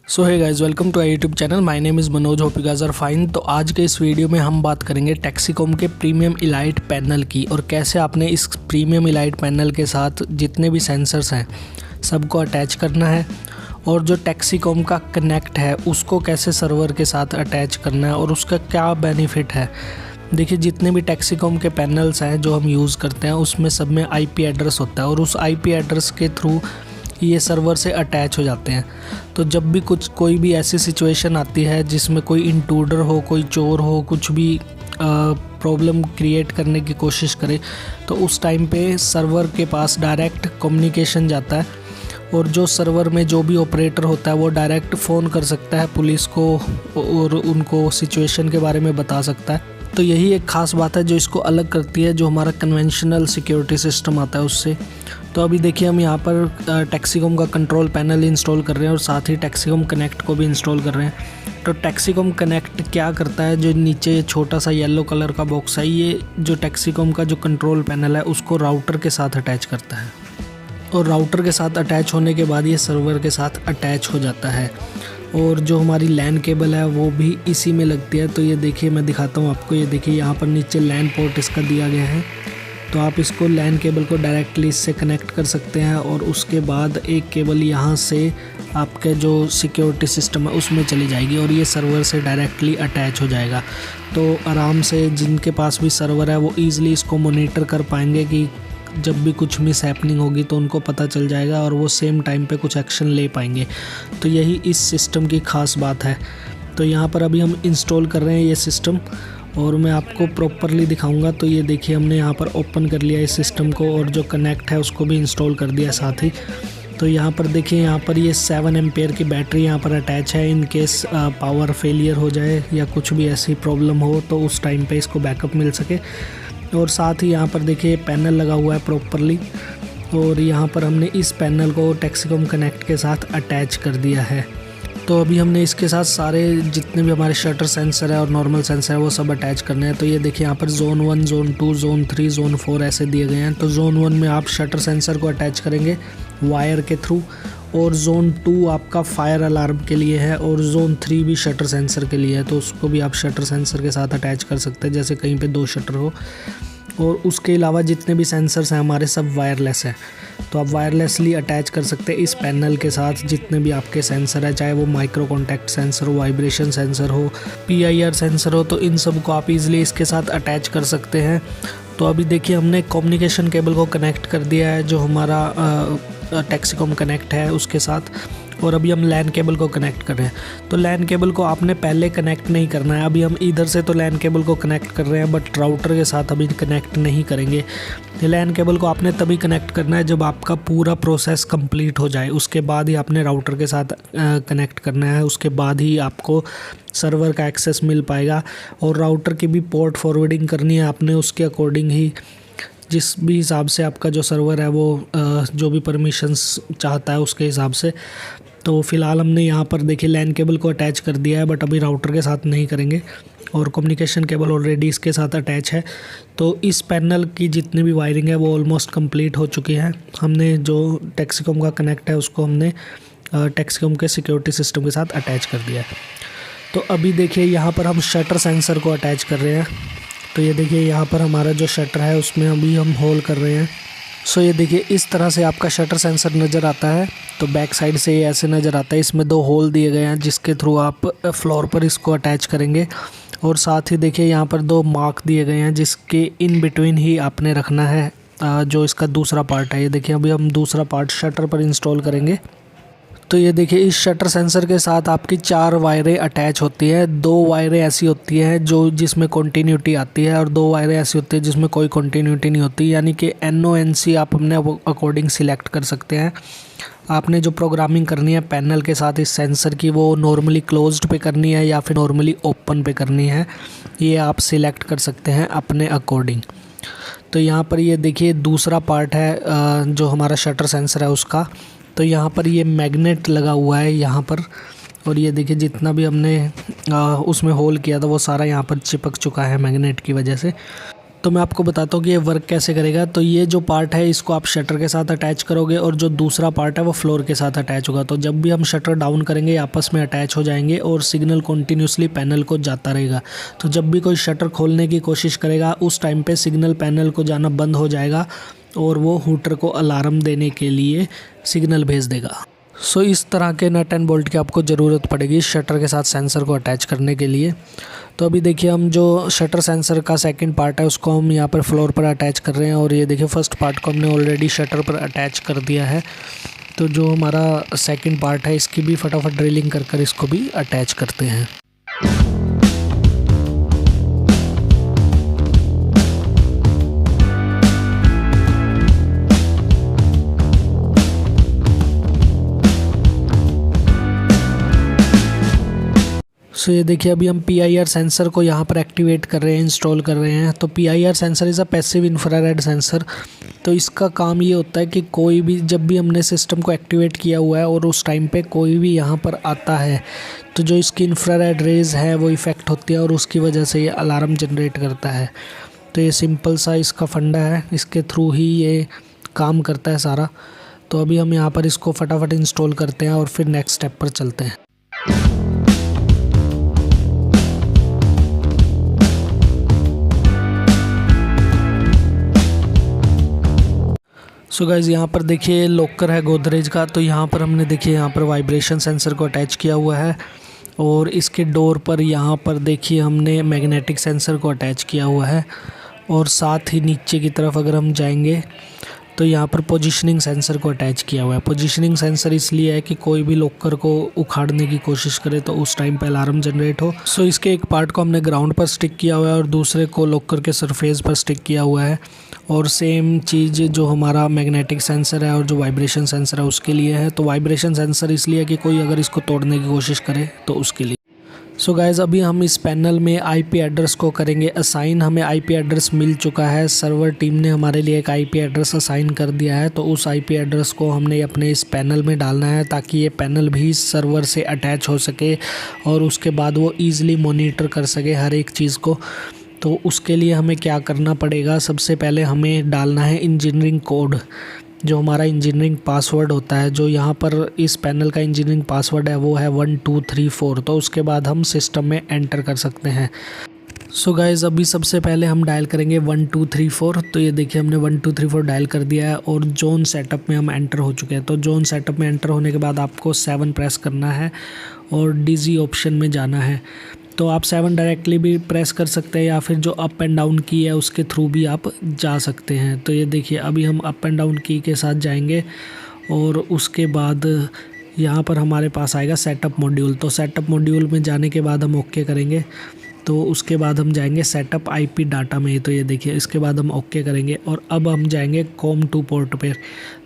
So hi guys, welcome to YouTube channel. My name is Manoj, hope you guys are fine. तो आज के इस video में हम बात करेंगे टैक्सीकॉम के प्रीमियम इलाइट पैनल की और कैसे आपने इस प्रीमियम इलाइट पैनल के साथ जितने भी सेंसर्स हैं सबको अटैच करना है और जो टैक्सीकॉम का कनेक्ट है उसको कैसे सर्वर के साथ अटैच करना है और उसका क्या बेनिफिट है। देखिए, जितने भी टैक्सीकॉम के पैनल्स हैं जो हम यूज़ करते हैं उसमें सब में आईपी एड्रेस होता है और उस आईपी एड्रेस के थ्रू ये सर्वर से अटैच हो जाते हैं। तो जब भी कोई भी ऐसी सिचुएशन आती है जिसमें कोई इंट्रूडर हो, कोई चोर हो, कुछ भी प्रॉब्लम क्रिएट करने की कोशिश करे, तो उस टाइम पे सर्वर के पास डायरेक्ट कम्युनिकेशन जाता है और जो सर्वर में जो भी ऑपरेटर होता है वो डायरेक्ट फ़ोन कर सकता है पुलिस को और उनको सिचुएशन के बारे में बता सकता है। तो यही एक ख़ास बात है जो इसको अलग करती है जो हमारा कन्वेंशनल सिक्योरिटी सिस्टम आता है उससे। तो अभी देखिए, हम यहाँ पर टैक्सीकॉम का कंट्रोल पैनल इंस्टॉल कर रहे हैं और साथ ही टैक्सीकॉम कनेक्ट को भी इंस्टॉल कर रहे हैं। तो टैक्सीकॉम कनेक्ट क्या करता है, जो नीचे छोटा सा येलो कलर का बॉक्स है, ये जो टैक्सीकॉम का जो कंट्रोल पैनल है उसको राउटर के साथ अटैच करता है और राउटर के साथ अटैच होने के बाद ये सर्वर के साथ अटैच हो जाता है। और जो हमारी लैन केबल है वो भी इसी में लगती है। तो ये देखिए, मैं दिखाता हूँ आपको। ये देखिए, यहाँ पर नीचे लैन पोर्ट इसका दिया गया है, तो आप इसको लैन केबल को डायरेक्टली इससे कनेक्ट कर सकते हैं और उसके बाद एक केबल यहाँ से आपके जो सिक्योरिटी सिस्टम है उसमें चली जाएगी और ये सर्वर से डायरेक्टली अटैच हो जाएगा। तो आराम से जिनके पास भी सर्वर है वो ईज़िली इसको मॉनिटर कर पाएंगे कि जब भी कुछ मिस हैपनिंग होगी तो उनको पता चल जाएगा और वो सेम टाइम पे कुछ एक्शन ले पाएंगे। तो यही इस सिस्टम की ख़ास बात है। तो यहाँ पर अभी हम इंस्टॉल कर रहे हैं ये सिस्टम और मैं आपको प्रॉपरली दिखाऊंगा। तो ये देखिए, हमने यहाँ पर ओपन कर लिया इस सिस्टम को और जो कनेक्ट है उसको भी इंस्टॉल कर दिया साथ ही। तो यहाँ पर देखिए, यहाँ पर ये 7 एम्पेयर की बैटरी यहाँ पर अटैच है। इन केस पावर फेलियर हो जाए या कुछ भी ऐसी प्रॉब्लम हो तो उस टाइम पे इसको बैकअप मिल सके। और साथ ही यहाँ पर देखिए पैनल लगा हुआ है प्रॉपरली और यहाँ पर हमने इस पैनल को टैक्सीकॉम कनेक्ट के साथ अटैच कर दिया है। तो अभी हमने इसके साथ सारे जितने भी हमारे शटर सेंसर है और नॉर्मल सेंसर है वो सब अटैच करने हैं। तो ये देखिए, यहाँ पर जोन 1, जोन 2, जोन 3, जोन 4 ऐसे दिए गए हैं। तो जोन 1 में आप शटर सेंसर को अटैच करेंगे वायर के थ्रू और जोन 2 आपका फायर अलार्म के लिए है और जोन 3 भी शटर सेंसर के लिए है। तो उसको भी आप शटर सेंसर के साथ अटैच कर सकते हैं, जैसे कहीं पे 2 शटर हो। और उसके अलावा जितने भी सेंसर्स हैं हमारे सब वायरलेस हैं, तो आप वायरलेसली अटैच कर सकते हैं इस पैनल के साथ जितने भी आपके सेंसर है, चाहे वो माइक्रो कॉन्टैक्ट सेंसर हो, वाइब्रेशन सेंसर हो, PIR सेंसर हो। तो इन सब को आप इजीली इसके साथ अटैच कर सकते हैं। तो अभी देखिए, हमने कम्युनिकेशन केबल को कनेक्ट कर दिया है जो हमारा टैक्सीकॉम कनेक्ट है उसके साथ, और अभी हम लैन केबल को कनेक्ट कर रहे हैं। तो लैन केबल को आपने पहले कनेक्ट नहीं करना है। अभी हम इधर से तो लैन केबल को कनेक्ट कर रहे हैं बट राउटर के साथ अभी कनेक्ट नहीं करेंगे। लैन केबल को आपने तभी कनेक्ट करना है जब आपका पूरा प्रोसेस कंप्लीट हो जाए, उसके बाद ही आपने राउटर के साथ कनेक्ट करना है। उसके बाद ही आपको सर्वर का एक्सेस मिल पाएगा और राउटर की भी पोर्ट फॉरवर्डिंग करनी है आपने, उसके अकॉर्डिंग ही जिस भी हिसाब से आपका जो सर्वर है वो जो भी परमिशंस चाहता है उसके हिसाब से। तो फ़िलहाल हमने यहाँ पर देखिए लैन केबल को अटैच कर दिया है बट अभी राउटर के साथ नहीं करेंगे और कम्युनिकेशन केबल ऑलरेडी इसके साथ अटैच है। तो इस पैनल की जितनी भी वायरिंग है वो ऑलमोस्ट कंप्लीट हो चुकी है। हमने जो टैक्सीकॉम का कनेक्ट है उसको हमने टैक्सीकॉम के सिक्योरिटी सिस्टम के साथ अटैच कर दिया है। तो अभी देखिए, यहाँ पर हम शटर सेंसर को अटैच कर रहे हैं। तो ये देखिए, यहाँ पर हमारा जो शटर है उसमें अभी हम होल कर रहे हैं। सो ये देखिए, इस तरह से आपका शटर सेंसर नज़र आता है। तो बैक साइड से ये ऐसे नज़र आता है। इसमें 2 होल दिए गए हैं जिसके थ्रू आप फ्लोर पर इसको अटैच करेंगे और साथ ही देखिए यहाँ पर 2 मार्क दिए गए हैं जिसके इन बिटवीन ही आपने रखना है जो इसका दूसरा पार्ट है। ये देखिए, अभी हम दूसरा पार्ट शटर पर इंस्टॉल करेंगे। तो ये देखिए, इस शटर सेंसर के साथ आपकी 4 वायरें अटैच होती है। 2 वायरें ऐसी होती हैं जो जिसमें कंटिन्यूटी आती है और 2 वायरें ऐसी होती है जिसमें कोई कंटिन्यूटी नहीं होती, यानी कि NONC आप अपने अकॉर्डिंग सिलेक्ट कर सकते हैं। आपने जो प्रोग्रामिंग करनी है पैनल के साथ इस सेंसर की वो नॉर्मली क्लोज्ड पे करनी है या फिर नॉर्मली ओपन पे करनी है, ये आप सिलेक्ट कर सकते हैं अपने अकॉर्डिंग। तो यहाँ पर ये देखिए दूसरा पार्ट है जो हमारा शटर सेंसर है उसका। तो यहाँ पर ये मैग्नेट लगा हुआ है यहाँ पर और ये देखिए जितना भी हमने उसमें होल किया था वो सारा यहाँ पर चिपक चुका है मैग्नेट की वजह से। तो मैं आपको बताता हूँ कि ये वर्क कैसे करेगा। तो ये जो पार्ट है इसको आप शटर के साथ अटैच करोगे और जो दूसरा पार्ट है वो फ्लोर के साथ अटैच होगा। तो जब भी हम शटर डाउन करेंगे ये आपस में अटैच हो जाएंगे और सिग्नल कंटिन्यूसली पैनल को जाता रहेगा। तो जब भी कोई शटर खोलने की कोशिश करेगा उस टाइम पे सिग्नल पैनल को जाना बंद हो जाएगा और वो हूटर को अलार्म देने के लिए सिग्नल भेज देगा। सो इस तरह के नट एंड बोल्ट की आपको ज़रूरत पड़ेगी शटर के साथ सेंसर को अटैच करने के लिए। तो अभी देखिए हम जो शटर सेंसर का सेकंड पार्ट है उसको हम यहाँ पर फ्लोर पर अटैच कर रहे हैं और ये देखिए फर्स्ट पार्ट को हमने ऑलरेडी शटर पर अटैच कर दिया है। तो जो हमारा सेकंड पार्ट है इसकी भी फटाफट ड्रिलिंग कर इसको भी अटैच करते हैं। सो ये देखिए अभी हम PIR सेंसर को यहाँ पर एक्टिवेट कर रहे हैं, इंस्टॉल कर रहे हैं। तो PIR sensor is a passive infrared sensor. तो इसका काम ये होता है कि कोई भी जब भी हमने सिस्टम को एक्टिवेट किया हुआ है और उस टाइम पे कोई भी यहाँ पर आता है तो जो इसकी इंफ्रारेड रेज़ है वो इफ़ेक्ट होती है और उसकी वजह से ये अलार्म जनरेट करता है। तो ये सिंपल सा इसका फंडा है, इसके थ्रू ही ये काम करता है सारा। तो अभी हम यहाँ पर इसको फटाफट इंस्टॉल करते हैं और फिर नेक्स्ट स्टेप पर चलते हैं। सो गाइज़ यहाँ पर देखिए लॉकर है गोदरेज का। तो यहाँ पर हमने देखिए यहाँ पर वाइब्रेशन सेंसर को अटैच किया हुआ है और इसके डोर पर यहाँ पर देखिए हमने मैग्नेटिक सेंसर को अटैच किया हुआ है। और साथ ही नीचे की तरफ अगर हम जाएंगे तो यहाँ पर पोजीशनिंग सेंसर को अटैच किया हुआ है। पोजीशनिंग सेंसर इसलिए है कि कोई भी लॉकर को उखाड़ने की कोशिश करे तो उस टाइम पे अलार्म जनरेट हो। सो इसके एक पार्ट को हमने ग्राउंड पर स्टिक किया हुआ है और दूसरे को लॉकर के सरफेस पर स्टिक किया हुआ है। और सेम चीज़ जो हमारा मैग्नेटिक सेंसर है और जो वाइब्रेशन सेंसर है उसके लिए है। तो वाइब्रेशन सेंसर इसलिए कि कोई अगर इसको तोड़ने की कोशिश करे तो उसके लिए। सो गाइज़ अभी हम इस पैनल में IP एड्रेस को करेंगे असाइन। हमें IP एड्रेस मिल चुका है, सर्वर टीम ने हमारे लिए एक IP एड्रेस असाइन कर दिया है। तो उस IP एड्रेस को हमने अपने इस पैनल में डालना है ताकि ये पैनल भी सर्वर से अटैच हो सके और उसके बाद वो ईज़िली मॉनिटर कर सके हर एक चीज़ को। तो उसके लिए हमें क्या करना पड़ेगा, सबसे पहले हमें डालना है इंजीनियरिंग कोड, जो हमारा इंजीनियरिंग पासवर्ड होता है। जो यहाँ पर इस पैनल का इंजीनियरिंग पासवर्ड है वो है 1234। तो उसके बाद हम सिस्टम में एंटर कर सकते हैं। सो गाइज़ अभी सबसे पहले हम डायल करेंगे 1234। तो ये देखिए हमने 1234 डायल कर दिया है और जोन सेटअप में हम एंटर हो चुके हैं। तो जोन सेटअप में एंटर होने के बाद आपको 7 प्रेस करना है और डिजी ऑप्शन में जाना है। तो आप 7 डायरेक्टली भी प्रेस कर सकते हैं या फिर जो अप एंड डाउन की है उसके थ्रू भी आप जा सकते हैं। तो ये देखिए अभी हम अप एंड डाउन की के साथ जाएंगे और उसके बाद यहाँ पर हमारे पास आएगा सेटअप मॉड्यूल। तो सेटअप मॉड्यूल में जाने के बाद हम ओके करेंगे। तो उसके बाद हम जाएंगे सेटअप IP डाटा में। तो ये देखिए इसके बाद हम ओके करेंगे और अब हम जाएंगे COM2 पोर्ट पर।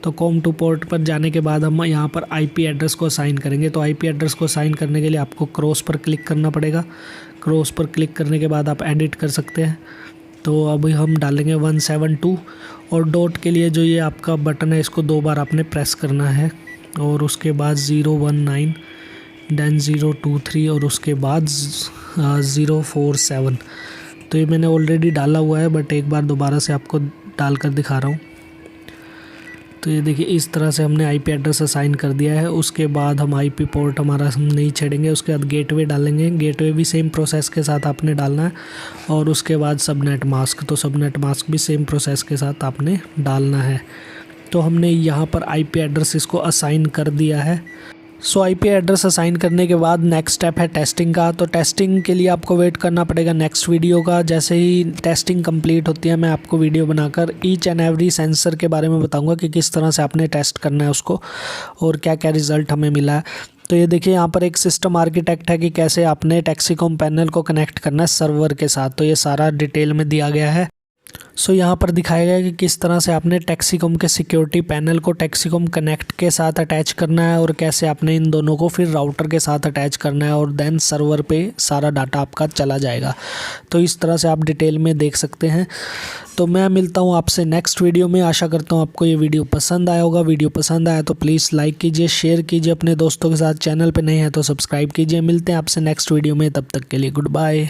तो COM2 पोर्ट पर जाने के बाद हम यहाँ पर IP एड्रेस को असाइन करेंगे। तो IP एड्रेस को असाइन करने के लिए आपको क्रॉस पर क्लिक करना पड़ेगा। क्रॉस पर क्लिक करने के बाद आप एडिट कर सकते हैं। तो अभी हम डालेंगे 172 और डॉट के लिए जो ये आपका बटन है इसको 2 बार आपने प्रेस करना है और उसके बाद 019 देन 023 और उसके बाद 047। तो ये मैंने ऑलरेडी डाला हुआ है बट एक बार दोबारा से आपको डाल कर दिखा रहा हूँ। तो ये देखिए इस तरह से हमने IP एड्रेस असाइन कर दिया है। उसके बाद हम IP पोर्ट हमारा हम नहीं छेड़ेंगे। उसके बाद गेटवे डालेंगे। गेटवे भी सेम प्रोसेस के साथ आपने डालना है और उसके बाद सबनेट मास्क। तो सबनेट मास्क भी सेम प्रोसेस के साथ आपने डालना है। तो हमने यहाँ पर IP एड्रेस इसको असाइन कर दिया है। सो IP एड्रेस असाइन करने के बाद नेक्स्ट स्टेप है टेस्टिंग का। तो टेस्टिंग के लिए आपको वेट करना पड़ेगा नेक्स्ट वीडियो का। जैसे ही टेस्टिंग कंप्लीट होती है मैं आपको वीडियो बनाकर ईच एंड एवरी सेंसर के बारे में बताऊंगा कि किस तरह से आपने टेस्ट करना है उसको और क्या क्या रिज़ल्ट हमें मिला है। तो ये देखिए यहाँ पर एक सिस्टम आर्किटेक्ट है कि कैसे आपने टैक्सीकॉम पैनल को कनेक्ट करना है सर्वर के साथ। तो ये सारा डिटेल में दिया गया है। सो यहाँ पर दिखाया गया कि किस तरह से आपने टैक्सीकॉम के सिक्योरिटी पैनल को टैक्सीकॉम कनेक्ट के साथ अटैच करना है और कैसे आपने इन दोनों को फिर राउटर के साथ अटैच करना है और देन सर्वर पे सारा डाटा आपका चला जाएगा। तो इस तरह से आप डिटेल में देख सकते हैं। तो मैं मिलता हूँ आपसे नेक्स्ट वीडियो में। आशा करता हूँ आपको ये वीडियो पसंद आया होगा। वीडियो पसंद आया तो प्लीज़ लाइक कीजिए, शेयर कीजिए अपने दोस्तों के साथ। चैनल पर नए हैं तो सब्सक्राइब कीजिए। मिलते हैं आपसे नेक्स्ट वीडियो में, तब तक के लिए गुड बाय।